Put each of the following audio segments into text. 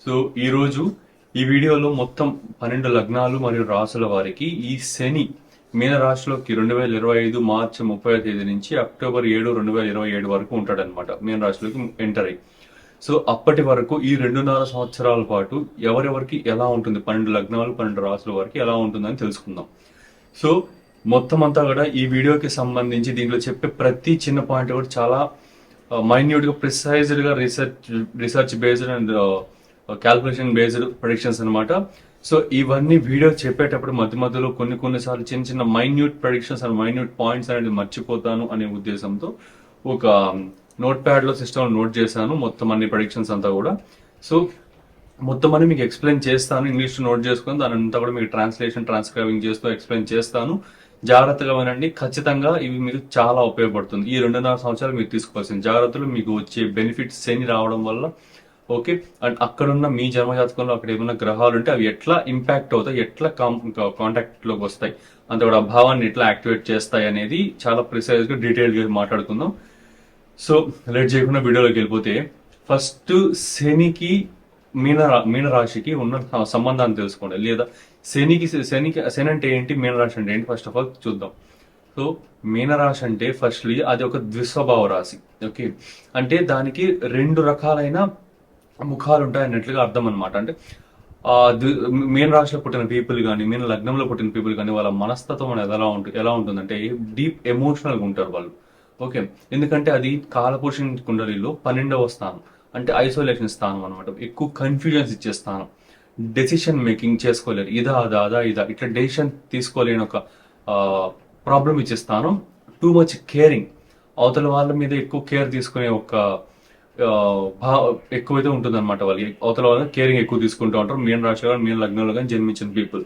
So ఈరోజు ఈ వీడియోలో మొత్తం 12 లగ్నాలు మరియు రాసుల వారికి ఈ శని మీన రాశిలోకి 2025 మార్చి 30వ తేదీ నుంచి అక్టోబర్ 7 2027 వరకు ఉంటాడనమాట. మీన రాశిలోకి ఎంటర్ అయ్యి సో అప్పటి వరకు ఈ 2.5 సంవత్సరాల పాటు ఎవరెవరికి ఎలా ఉంటుంది, 12 లగ్నాలు 12 రాసుల వారికి ఎలా ఉంటుందని తెలుసుకుందాం. సో మొత్తం అంతా కూడా ఈ వీడియోకి సంబంధించి దీంట్లో చెప్పే ప్రతి చిన్న పాయింట్ కూడా చాలా మైన్యూట్ గా ప్రిసైజ్డ్ గా research based and calculation based predictions అనమాట. సో ఇవన్నీ వీడియో చెప్పేటప్పుడు మధ్య మధ్యలో కొన్నిసార్లు చిన్న చిన్న minute predictions and minute points అనేది మర్చిపోతాను అనే ఉద్దేశంతో ఒక నోట్ ప్యాడ్ లో సిస్టమ్ నోట్ చేశాను మొత్తం అన్ని ప్రొడిక్షన్స్ అంతా కూడా. సో మొత్తం అని మీకు ఎక్స్ప్లెయిన్ చేస్తాను, ఇంగ్లీష్ నోట్ చేసుకుని దాని అంతా కూడా మీకు ట్రాన్స్క్రైబింగ్ చేస్తూ ఎక్స్ప్లెయిన్ చేస్తాను. జాగ్రత్తగా వినండి, ఖచ్చితంగా ఇవి మీకు చాలా ఉపయోగపడుతుంది. ఈ 2.5 సంవత్సరాలు మీరు తీసుకోవాల్సిన జాగ్రత్తలు, మీకు వచ్చే బెనిఫిట్స్ శని రావడం వల్ల, ఓకే. అండ్ అక్కడున్న మీ జన్మజాతకంలో అక్కడ ఏమైనా గ్రహాలు ఉంటే అవి ఎట్లా ఇంపాక్ట్ అవుతాయి, ఎట్లా కాంటాక్ట్ లోకి వస్తాయి, అంత కూడా ఆ భావాన్ని ఎట్లా యాక్టివేట్ చేస్తాయి అనేది చాలా ప్రిసైజ్ గా డీటెయిల్ గా మాట్లాడుకుందాం. సో లేట్ చేయకుండా వీడియోలోకి వెళ్ళిపోతే, ఫస్ట్ శనికి మీన రాశికి ఉన్న సంబంధాన్ని తెలుసుకోండి. లేదా శని అంటే ఏంటి, మీనరాశి అంటే ఏంటి, ఫస్ట్ ఆఫ్ ఆల్ చూద్దాం. సో మీనరాశి అంటే ఫస్ట్లీ అది ఒక ద్విస్వభావ రాశి. ఓకే, అంటే దానికి 2 రకాలైన ముఖాలు ఉంటాయి అన్నట్లుగా అర్థం అనమాట. అంటే మీన రాశిలో పుట్టిన పీపుల్ కానీ, మీన లగ్నంలో పుట్టిన పీపుల్ కానీ వాళ్ళ మనస్తత్వం అనేది ఎలా ఉంటుందంటే డీప్ ఎమోషనల్ గా ఉంటారు వాళ్ళు. ఓకే, ఎందుకంటే అది కాలపురుషుని కుండలిలో 12వ స్థానం, అంటే ఐసోలేషన్ స్థానం అనమాట. ఎక్కువ కన్ఫ్యూజన్స్ ఇచ్చే స్థానం, డెసిషన్ మేకింగ్ చేసుకోలేరు, ఇదా ఇట్లా డెసిషన్ తీసుకోలేని ఒక ప్రాబ్లం ఇచ్చే స్థానం. టూ మచ్ కేరింగ్, అవతల వాళ్ళ మీద ఎక్కువ కేర్ తీసుకునే ఒక ఎక్కువైతే ఉంటుంది అనమాట. వాళ్ళకి అవతల వాళ్ళ కేరింగ్ ఎక్కువ తీసుకుంటూ ఉంటారు. మీన రాశి కానీ మీన లగ్నంలో కానీ జన్మించిన పీపుల్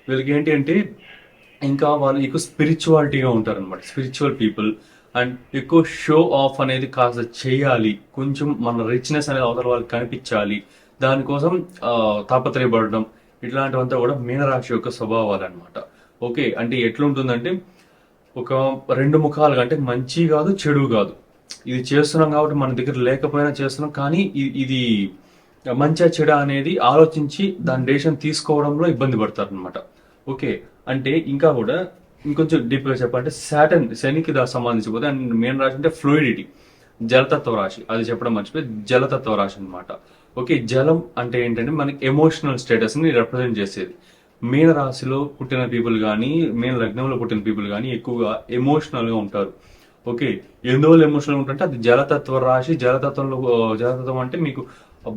వీళ్ళకి ఏంటి అంటే ఇంకా వాళ్ళు ఎక్కువ స్పిరిచువాలిటీగా ఉంటారు అనమాట, స్పిరిచువల్ పీపుల్. అండ్ ఎక్కువ షో ఆఫ్ అనేది కాస్త చేయాలి, కొంచెం మన రిచ్నెస్ అనేది అవతల వాళ్ళకి కనిపించాలి, దానికోసం తాపత్రయపడడం, ఇట్లాంటివంతా కూడా మీనరాశి యొక్క స్వభావాలు అనమాట. ఓకే, అంటే ఎట్లుంటుందంటే ఒక 2 ముఖాలుగా, అంటే మంచి కాదు చెడు కాదు, ఇది చేస్తున్నాం కాబట్టి మన దగ్గర లేకపోయినా చేస్తున్నాం, కానీ ఇది మంచిగా చెడ అనేది ఆలోచించి దాని డెసిషన్ తీసుకోవడంలో ఇబ్బంది పడతారు అనమాట. ఓకే, అంటే ఇంకా కూడా ఇంకొంచెం డీప్ గా చెప్పాలంటే శనికి సంబంధించిపోతే, అండ్ మీన రాశి అంటే ఫ్లూయిడిటీ, జలతత్వ రాశి, అది చెప్పడం మర్చిపోయి జలతత్వ రాశి అనమాట. ఓకే, జలం అంటే ఏంటంటే మనకి ఎమోషనల్ స్టేటస్ ని రిప్రజెంట్ చేసేది. మీన రాశిలో పుట్టిన పీపుల్ కానీ, మీన లగ్నంలో పుట్టిన పీపుల్ కానీ ఎక్కువగా ఎమోషనల్ గా ఉంటారు. ఓకే, ఎందువల్ల ఎమోషనల్ ఉంటుంటే అది జలతత్వ రాశి. జలతత్వం అంటే మీకు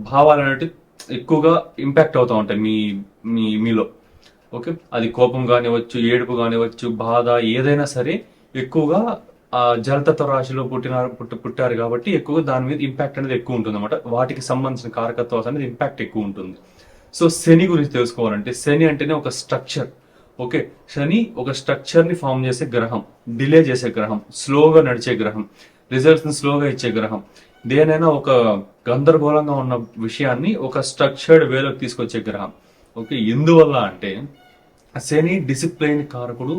భావాలు అనేవి ఎక్కువగా ఇంపాక్ట్ అవుతూ ఉంటాయి మీలో. ఓకే, అది కోపం కానివచ్చు, ఏడుపు కానివచ్చు, బాధ, ఏదైనా సరే ఎక్కువగా ఆ జలతత్వ రాశిలో పుట్టారు కాబట్టి ఎక్కువగా దాని మీద ఇంపాక్ట్ అనేది ఎక్కువ ఉంటుంది అనమాట. వాటికి సంబంధించిన కారకత్వాలు అనేది ఇంపాక్ట్ ఎక్కువ ఉంటుంది. సో శని గురించి తెలుసుకోవాలంటే, శని అంటేనే ఒక స్ట్రక్చర్. ఓకే, శని ఒక స్ట్రక్చర్ ని ఫామ్ చేసే గ్రహం, డిలే చేసే గ్రహం, స్లోగా నడిచే గ్రహం, రిజల్ట్స్ ని స్లోగా ఇచ్చే గ్రహం. దేనైనా ఒక గందరగోళంగా ఉన్న విషయాన్ని ఒక స్ట్రక్చర్డ్ వేలోకి తీసుకొచ్చే గ్రహం. ఓకే, ఎందువల్ల అంటే శని డిసిప్లైన్ కారకుడు,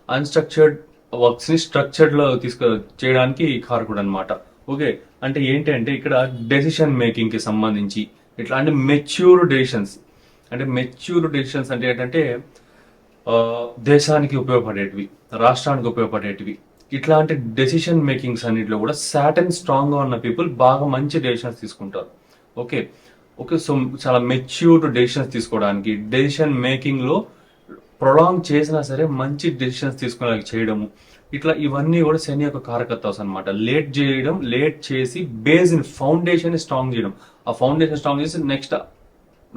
అన్స్ట్రక్చర్డ్ వర్క్స్ ని స్ట్రక్చర్డ్ లో చేయడానికి కారకుడు అనమాట. ఓకే, అంటే ఏంటి అంటే ఇక్కడ డెసిషన్ మేకింగ్ కి సంబంధించి ఇట్లా అంటే మెచ్యూర్ డెసిషన్స్ అంటే ఏంటంటే దేశానికి ఉపయోగపడేటివి, రాష్ట్రానికి ఉపయోగపడేటివి, ఇట్లాంటి డెసిషన్ మేకింగ్స్ అన్నిటిలో కూడా సాటర్న్ స్ట్రాంగ్ గా ఉన్న పీపుల్ బాగా మంచి డెసిషన్స్ తీసుకుంటారు. ఓకే ఓకే సో చాలా మెచ్యూర్డ్ డెసిషన్స్ తీసుకోవడానికి, డెసిషన్ మేకింగ్ లో ప్రొలాంగ్ చేసినా సరే మంచి డెసిషన్స్ తీసుకునేలా చేయడము, ఇట్లా ఇవన్నీ కూడా శని యొక్క కారకత్వాస్ అనమాట. లేట్ చేసి బేస్ ఇన్ ఫౌండేషన్ స్ట్రాంగ్ చేయడం, ఆ ఫౌండేషన్ స్ట్రాంగ్ చేసి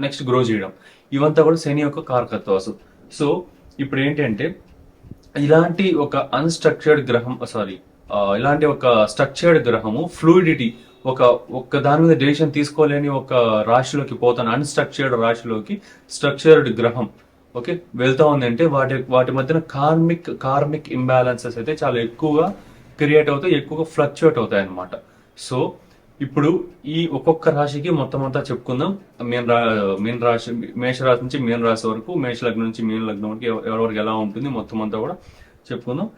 నెక్స్ట్ గ్రో చేయడం, ఇవంతా కూడా శని యొక్క కారకత్వాసు. సో ఇప్పుడు ఏంటంటే ఇలాంటి ఒక అన్స్ట్రక్చర్డ్ గ్రహం ఇలాంటి ఒక స్ట్రక్చర్డ్ గ్రహము ఫ్లూయిడిటీ, ఒక దాని మీద డెసిషన్ తీసుకోలేని ఒక రాశిలోకి పోతాను, అన్స్ట్రక్చర్డ్ రాశిలోకి స్ట్రక్చర్డ్ గ్రహం ఓకే వెళ్తా ఉంది అంటే వాటి మధ్యన కార్మిక్ ఇంబ్యాలెన్సెస్ అయితే చాలా ఎక్కువగా క్రియేట్ అవుతాయి, ఎక్కువగా ఫ్లక్చుయేట్ అవుతాయి అనమాట. సో ఇప్పుడు ఈ ఒక్కొక్క రాశికి మొత్తం అంతా చెప్పుకుందాం. మీన రాశి, మేషరాశి నుంచి మీన రాశి వరకు, మేష లగ్నం నుంచి మీన లగ్నం వరకు ఎవరెవరికి ఎలా ఉంటుంది మొత్తం అంతా కూడా చెప్పుకుందాం.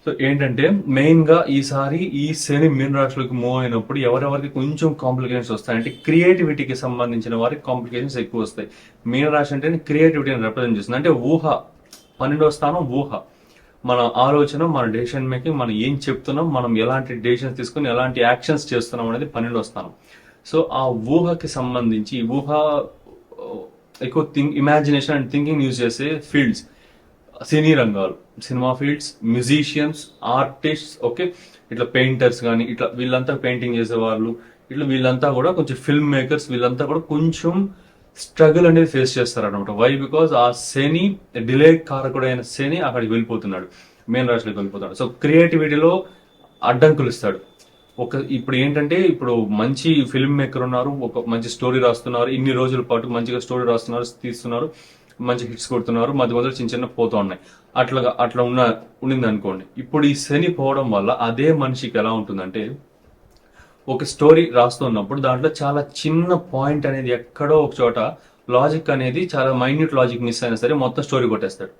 సో ఏంటంటే మెయిన్ గా ఈసారి ఈ శని మీన రాశిలోకి మూవ్ అయినప్పుడు ఎవరెవరికి కొంచెం కాంప్లికేషన్స్ వస్తాయి అంటే క్రియేటివిటీకి సంబంధించిన వారికి కాంప్లికేషన్స్ ఎక్కువ వస్తాయి. మీన రాశి అంటే క్రియేటివిటీని రిప్రజెంట్ చేస్తుంది. అంటే ఊహ, 12వ స్థానం ఊహ, మన ఆలోచన, మన డెసిషన్ మేకింగ్, మనం ఏం చెప్తున్నాం, మనం ఎలాంటి డెసిషన్స్ తీసుకుని ఎలాంటి యాక్షన్స్ చేస్తున్నాం అనేది 12వ స్థానం. సో ఆ ఊహకి సంబంధించి ఊహ ఎక్కువ ఇమాజినేషన్ అండ్ థింకింగ్ యూజ్ చేసే ఫీల్డ్స్ సినీ రంగాలు, cinema fields, musicians, artists, okay, ఇట్లా పెయింటర్స్ కానీ ఇట్లా వీళ్ళంతా పెయింటింగ్ చేసేవాళ్ళు, ఇట్లా వీళ్ళంతా కూడా కొంచెం ఫిల్మ్ మేకర్స్, వీళ్ళంతా కూడా కొంచెం స్ట్రగుల్ అనేది ఫేస్ చేస్తారు అనమాట. వై? బికాజ్ ఆ శని, డిలే కారకుడైన శని అక్కడికి వెళ్ళిపోతున్నాడు, మెయిన్ రాశిలోకి వెళ్ళిపోతున్నాడు. సో క్రియేటివిటీలో అడ్డంకులు ఇస్తాడు. ఇప్పుడు ఏంటంటే ఇప్పుడు మంచి ఫిల్మ్ మేకర్ ఉన్నారు, ఒక మంచి స్టోరీ రాస్తున్నారు, ఇన్ని రోజుల పాటు మంచిగా స్టోరీ రాస్తున్నారు, తీస్తున్నారు, మంచి హిట్స్ కొడుతున్నారు, మధ్య మధ్యలో చిన్న చిన్న పోతూ ఉన్నాయి, అట్లా ఉండింది అనుకోండి. ఇప్పుడు ఈ శని పోవడం వల్ల అదే మనిషికి ఎలా ఉంటుందంటే ఒక స్టోరీ రాస్తున్నప్పుడు దాంట్లో చాలా చిన్న పాయింట్ అనేది ఎక్కడో ఒక చోట లాజిక్ అనేది చాలా మైన్యూట్ లాజిక్ మిస్ అయినా సరే మొత్తం స్టోరీ కొట్టేస్తాడు.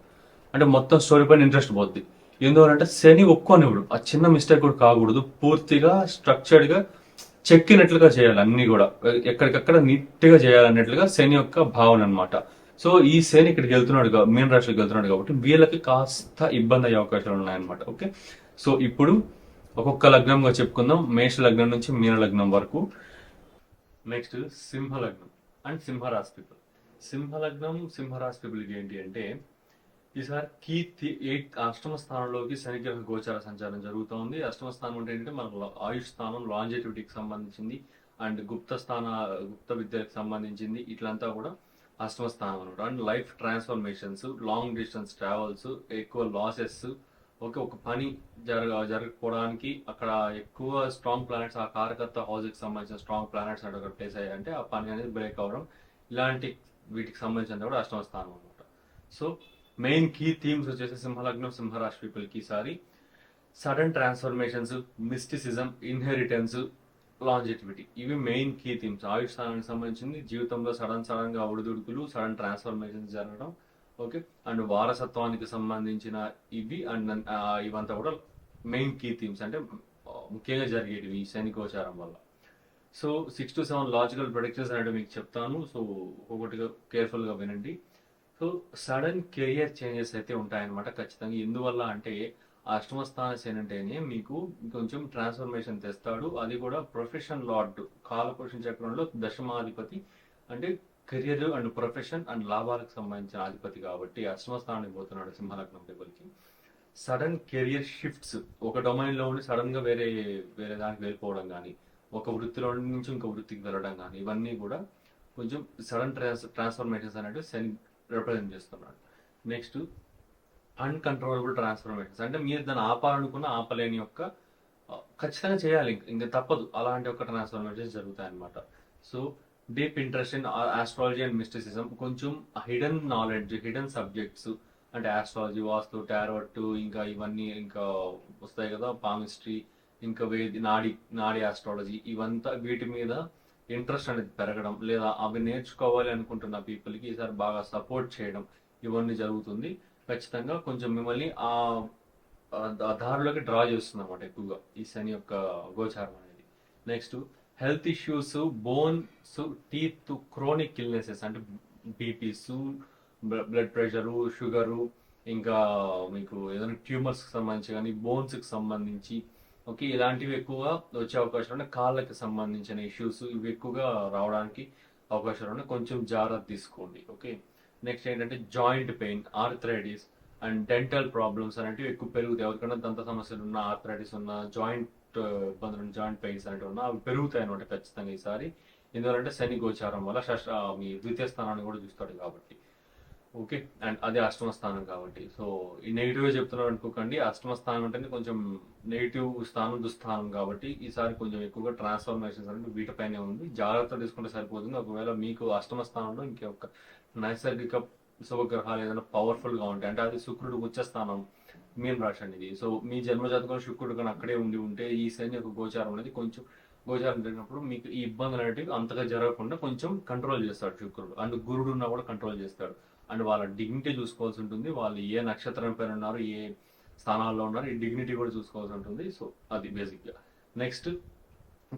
అంటే మొత్తం స్టోరీ పైన ఇంట్రెస్ట్ పోద్ది. ఎందుకంటే శని ఒక్కోనివ్వడు, ఆ చిన్న మిస్టేక్ కూడా కాకూడదు, పూర్తిగా స్ట్రక్చర్డ్ గా చెక్కినట్లుగా చేయాలి, అన్ని కూడా ఎక్కడికక్కడ నీట్ గా చేయాలన్నట్లుగా శని యొక్క భావన అనమాట. సో ఈ శని ఇక్కడికి వెళ్తున్నాడు, మీన రాశికి వెళ్తున్నాడు కాబట్టి వీళ్ళకి కాస్త ఇబ్బంది అయ్యే అవకాశాలు ఉన్నాయన్నమాట. ఓకే, సో ఇప్పుడు ఒక్కొక్క లగ్నంగా చెప్పుకుందాం, మేష లగ్నం నుంచి మీన లగ్నం వరకు. నెక్స్ట్ సింహ లగ్నం అండ్ సింహరాశి పీపుల్. సింహ లగ్నం, సింహరాశి పీపుల్కి ఏంటి అంటే ఈసారి అష్టమ స్థానంలోకి శనిగ్రహ గోచార సంచారం జరుగుతోంది. అష్టమ స్థానం అంటే ఏంటంటే మన ఆయుష్ స్థానం, లాంజిటివిటీకి సంబంధించింది అండ్ గుప్త విద్యలకు సంబంధించింది, ఇట్లంతా కూడా అష్టమ స్థానం అనమాట. And life transformations, long distance travels, ఎక్కువ లాసెస్, ఒక పని జరగకపోవడానికి అక్కడ ఎక్కువ స్ట్రాంగ్ ప్లానెట్స్, ఆ కారకత్వ హౌస్ కి సంబంధించిన స్ట్రాంగ్ ప్లానెట్స్ అక్కడ ప్లేస్ అయ్యాయంటే ఆ పని అనేది బ్రేక్ అవ్వడం, ఇలాంటి వీటికి సంబంధించిన కూడా అష్టమ స్థానం అనమాట. సో మెయిన్ కీ థీమ్స్ వచ్చేసి సింహలగ్నం, సింహరాశి పీపుల్ కి ఈసారి sudden transformations, mysticism, inheritance, longevity, ఇవి మెయిన్ కీ థీమ్స్. ఆయుష్ స్థానానికి సంబంధించింది జీవితంలో సడన్ గా ఒడిదుడుకులు, సడన్ ట్రాన్స్ఫర్మేషన్స్ జరగడం, ఓకే, అండ్ వారసత్వానికి సంబంధించిన ఇవి అండ్ ఇవంతా కూడా మెయిన్ కీ థీమ్స్, అంటే ముఖ్యంగా జరిగేటివి ఈ శని గోచారం వల్ల. సో 6 to 7 లాజికల్ ప్రొడిక్షన్స్ అనేవి మీకు చెప్తాను, సో ఒకటిగా కేర్ఫుల్ గా వినండి. సో సడన్ కెరియర్ చేంజెస్ అయితే ఉంటాయన్నమాట ఖచ్చితంగా. ఎందువల్ల అంటే అష్టమ స్థాన శని అంటేనే మీకు కొంచెం ట్రాన్స్ఫర్మేషన్ తెస్తాడు, అది కూడా ప్రొఫెషన్ లార్డ్, కాలపురుష చక్రంలో దశమాధిపతి, అంటే కెరియర్ అండ్ ప్రొఫెషన్ అండ్ లాభాలకు సంబంధించిన అధిపతి కాబట్టి అష్టమ స్థానానికి పోతున్నాడు సింహలగ్నం పీపుల్ కి. సడన్ కెరియర్ షిఫ్ట్స్, ఒక డొమైన్ లో ఉండి సడన్ గా వేరే వేరే దానికి వెళ్ళిపోవడం కానీ, ఒక వృత్తిలో నుంచి ఇంకో వృత్తికి వెళ్ళడం కానీ, ఇవన్నీ కూడా కొంచెం సడన్ ట్రాన్స్ఫర్మేషన్స్ అనేవి శని రిప్రజెంట్ చేస్తున్నాడు. నెక్స్ట్ అన్కంట్రోలబుల్ ట్రాన్స్ఫర్మేషన్స్, అంటే మీరు దాన్ని ఆపాలనుకున్న ఆపలేని యొక్క ఖచ్చితంగా చేయాలి, ఇంకా తప్పదు, అలాంటి ఒక ట్రాన్స్ఫర్మేషన్స్ జరుగుతాయి అనమాట. So deep interest in astrology and mysticism, కొంచెం హిడెన్ నాలెడ్జ్, హిడెన్ సబ్జెక్ట్స్, అంటే ఆస్ట్రాలజీ, వాస్తు, టారోట్, ఇంకా ఇవన్నీ ఇంకా వస్తాయి కదా, పామిస్ట్రీ, ఇంకా నాడి ఆస్ట్రాలజీ, ఇవంతా వీటి మీద ఇంట్రెస్ట్ అనేది పెరగడం, లేదా అవి నేర్చుకోవాలి అనుకుంటున్న పీపుల్కి ఈసారి బాగా సపోర్ట్ చేయడం, ఇవన్నీ జరుగుతుంది. ఖచ్చితంగా కొంచెం మిమ్మల్ని ఆ దారిలోకి డ్రా చేస్తుంది అనమాట ఎక్కువగా ఈ శని యొక్క గోచారం అనేది. Next health issues, bones, teeth, chronic illnesses, అంటే బీపీస్, బ్లడ్ ప్రెషరు, షుగరు, ఇంకా మీకు ఏదైనా ట్యూమర్స్ కి సంబంధించి కానీ, బోన్స్ కి సంబంధించి, ఓకే, ఇలాంటివి ఎక్కువగా వచ్చే అవకాశాలు ఉన్నాయి. కాళ్ళకి సంబంధించిన ఇష్యూస్ ఇవి ఎక్కువగా రావడానికి అవకాశాలు ఉన్నాయి, కొంచెం జాగ్రత్త తీసుకోండి. ఓకే, నెక్స్ట్ ఏంటంటే joint pain, arthritis and dental problems అనేవి ఎక్కువ పెరుగుతాయి. ఎవరికైనా దంత సమస్యలు ఉన్న, ఆర్థరైటిస్ ఉన్న, జాయింట్ ఇబ్బందులు, జాయింట్ పెయిన్స్ అనేవి ఉన్నా అవి పెరుగుతాయి అనమాట ఖచ్చితంగా ఈసారి. ఎందుకంటే శని గోచారం వల్ల మీ ద్వితీయ స్థానాన్ని కూడా చూస్తాడు కాబట్టి. ఓకే, అండ్ అదే అష్టమ స్థానం కాబట్టి. సో ఈ నెగిటివ్ చెప్తున్నాడు అనుకోకండి, అష్టమ స్థానం అంటే కొంచెం నెగిటివ్ స్థానం, దుస్థానం కాబట్టి ఈసారి కొంచెం ఎక్కువగా ట్రాన్స్ఫర్మేషన్స్ అంటే వీటిపైనే ఉంది, జాగ్రత్త తీసుకుంటే సరిపోతుంది. ఒకవేళ మీకు అష్టమ స్థానంలో ఇంకొక నైసర్గిక శుభగ్రహాలు ఏదైనా పవర్ఫుల్ గా ఉంటాయి, అంటే అది శుక్రుడు ఉచ్చ స్థానం, మీన రాశి అనేది. సో మీ జన్మజాతకంలో శుక్రుడు కానీ అక్కడే ఉంటే ఈ శని యొక్క గోచారం అనేది కొంచెం గోచారం జరిగినప్పుడు మీకు ఈ ఇబ్బందులు అనేవి అంతగా జరగకుండా కొంచెం కంట్రోల్ చేస్తాడు శుక్రుడు. అండ్ గురుడు ఉన్నా కూడా కంట్రోల్ చేస్తాడు. అండ్ వాళ్ళ డిగ్నిటీ చూసుకోవాల్సి ఉంటుంది, వాళ్ళు ఏ నక్షత్రం పైన ఉన్నారు, ఏ స్థానాల్లో ఉన్నారు. ఈ డిగ్నిటీ కూడా చూసుకోవాల్సి ఉంటుంది. సో అది బేసిక్ గా. నెక్స్ట్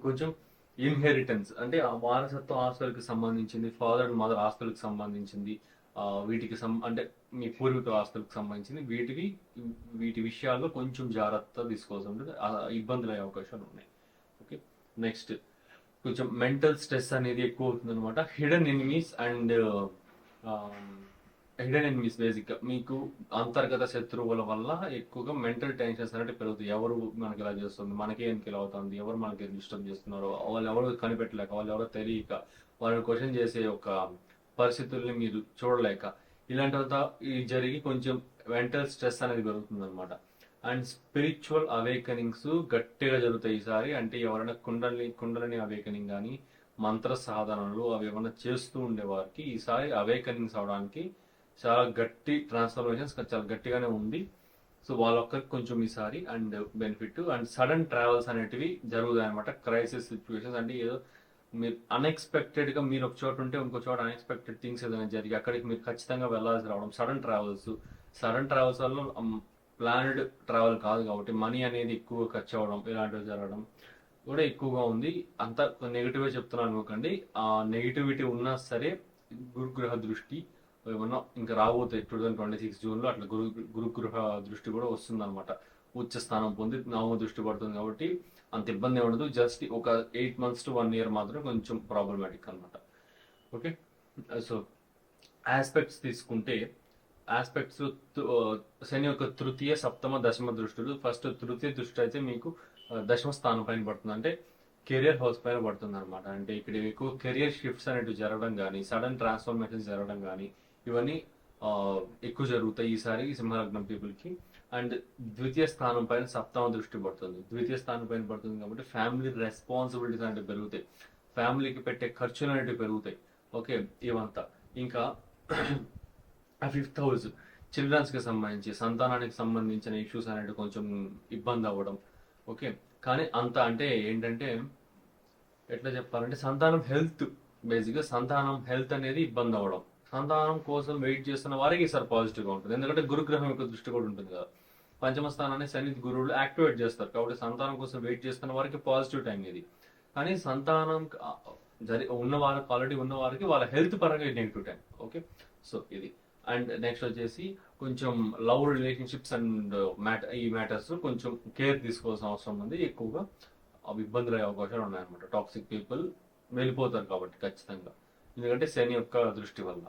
కొంచెం ఇన్హెరిటెన్స్ అంటే ఆ వారసత్వ ఆస్తులకు సంబంధించింది, ఫాదర్ అండ్ మదర్ ఆస్తులకు సంబంధించింది, వీటికి అంటే మీ పూర్వీకుల ఆస్తులకు సంబంధించింది, వీటి విషయాల్లో కొంచెం జాగ్రత్త తీసుకోవాల్సి ఉంటుంది. ఇబ్బందులు అయ్యే అవకాశాలు ఉన్నాయి. ఓకే. నెక్స్ట్ కొంచెం మెంటల్ స్ట్రెస్ అనేది ఎక్కువ అవుతుంది అనమాట. హిడెన్ ఎనిమీస్ బేసిక్ గా మీకు అంతర్గత శత్రువుల వల్ల ఎక్కువగా మెంటల్ టెన్షన్స్ అనేవి పెరుగుతాయి. ఎవరు మనకి ఇలా చేస్తుంది, మనకి ఎందుకు ఇలా అవుతుంది, ఎవరు మనకి డిస్టర్బ్ చేస్తున్నారు, వాళ్ళు ఎవరు కనిపెట్టలేక, వాళ్ళు ఎవరో తెలియక, వాళ్ళని క్వశ్చన్ చేసే ఒక పరిస్థితుల్ని మీరు చూడలేక, ఇలాంటివంతా జరిగి కొంచెం మెంటల్ స్ట్రెస్ అనేది పెరుగుతుంది అనమాట. అండ్ స్పిరిచువల్ అవేకనింగ్స్ గట్టిగా జరుగుతాయి ఈసారి. అంటే ఎవరైనా కుండలిని అవేకనింగ్ కానీ మంత్ర సాధనలు అవి ఏమైనా చేస్తూ ఉండే వారికి ఈసారి అవేకనింగ్స్ అవడానికి చాలా గట్టి ట్రాన్స్ఫర్మేషన్స్ చాలా గట్టిగానే ఉంది. సో వాళ్ళొక్కరికి కొంచెం ఈసారి and benefit. And sudden travels అనేటివి జరుగుతాయి అనమాట. క్రైసిస్ సిచ్యువేషన్స్ అంటే ఏదో మీరు అన్ఎక్స్పెక్టెడ్ గా మీరు ఒక చోట ఉంటే ఇంకో చోట అన్ఎక్స్పెక్టెడ్ థింగ్స్ ఏదైనా జరిగి అక్కడికి మీరు ఖచ్చితంగా వెళ్లాల్సి రావడం, సడన్ ట్రావెల్స్ వల్ల ప్లానెడ్ ట్రావెల్ కాదు కాబట్టి మనీ అనేది ఎక్కువ ఖర్చు అవ్వడం, ఇలాంటివి జరగడం కూడా ఎక్కువగా ఉంది. అంత నెగిటివ్ చెప్తున్నాను అనుకోకండి. ఆ నెగిటివిటీ ఉన్నా సరే గురుగ్రహ దృష్టి ఏమన్నా ఇంకా రాబోతాయి 2026 జూన్ లో అట్లా గురుగృహ దృష్టి కూడా వస్తుంది అనమాట. ఉచ్చ స్థానం పొంది నవమ దృష్టి పడుతుంది కాబట్టి అంత ఇబ్బంది ఉండదు. జస్ట్ ఒక 8 months to 1 year మాత్రం కొంచెం ప్రాబ్లమాటిక్ అనమాట. ఓకే. సో ఆస్పెక్ట్స్ తీసుకుంటే ఆస్పెక్ట్స్ శని యొక్క తృతీయ సప్తమ దశమ దృష్టిలు. ఫస్ట్ తృతీయ దృష్టి అయితే మీకు దశమ స్థానం పైన పడుతుంది, అంటే కెరియర్ హౌస్ పైన పడుతుంది అనమాట. అంటే ఇక్కడ ఎక్కువ కెరియర్ షిఫ్ట్స్ అనేవి జరగడం కానీ, సడన్ ట్రాన్స్ఫర్మేషన్స్ జరగడం కానీ ఇవన్నీ ఎక్కువ జరుగుతాయి ఈసారి సింహలగ్నం పీపుల్ కి. అండ్ ద్వితీయ స్థానం పైన సప్తమ దృష్టి పడుతుంది. ద్వితీయ స్థానం పైన పడుతుంది కాబట్టి ఫ్యామిలీ రెస్పాన్సిబిలిటీస్ అనేవి పెరుగుతాయి, ఫ్యామిలీకి పెట్టే ఖర్చులు అనేవి పెరుగుతాయి. ఓకే. ఇవంతా ఇంకా ఫిఫ్త్ హౌస్ చిల్డ్రన్స్ కి సంబంధించి సంతానానికి సంబంధించిన ఇష్యూస్ అనేవి కొంచెం ఇబ్బంది అవ్వడం. ఓకే. కానీ అంత అంటే ఏంటంటే ఎట్లా చెప్పాలంటే సంతానం హెల్త్, బేసిక్ గా సంతానం హెల్త్ అనేది ఇబ్బంది అవ్వడం. సంతానం కోసం వెయిట్ చేస్తున్న వారికి ఈసారి పాజిటివ్ గా ఉంటుంది, ఎందుకంటే గురుగ్రహం యొక్క దృష్టి కూడా ఉంటుంది కదా. పంచమ స్థానాన్ని శని గురువులు యాక్టివేట్ చేస్తారు కాబట్టి సంతానం కోసం వెయిట్ చేస్తున్న వారికి పాజిటివ్ టైం ఇది. కానీ సంతానం ఉన్న వారికి ఆల్రెడీ ఉన్న వారికి వాళ్ళ హెల్త్ పరంగా నెగిటివ్ టైం. ఓకే. సో ఇది. అండ్ నెక్స్ట్ వచ్చేసి కొంచెం లవ్ రిలేషన్షిప్స్ అండ్ ఈ మ్యాటర్స్ కొంచెం కేర్ తీసుకోవాల్సిన అవసరం ఉంది. ఎక్కువగా అవి ఇబ్బందులు అయ్యే అవకాశాలు ఉన్నాయన్నమాట. టాక్సిక్ పీపుల్ వెళ్ళిపోతారు కాబట్టి ఖచ్చితంగా, ఎందుకంటే శని యొక్క దృష్టి వల్ల.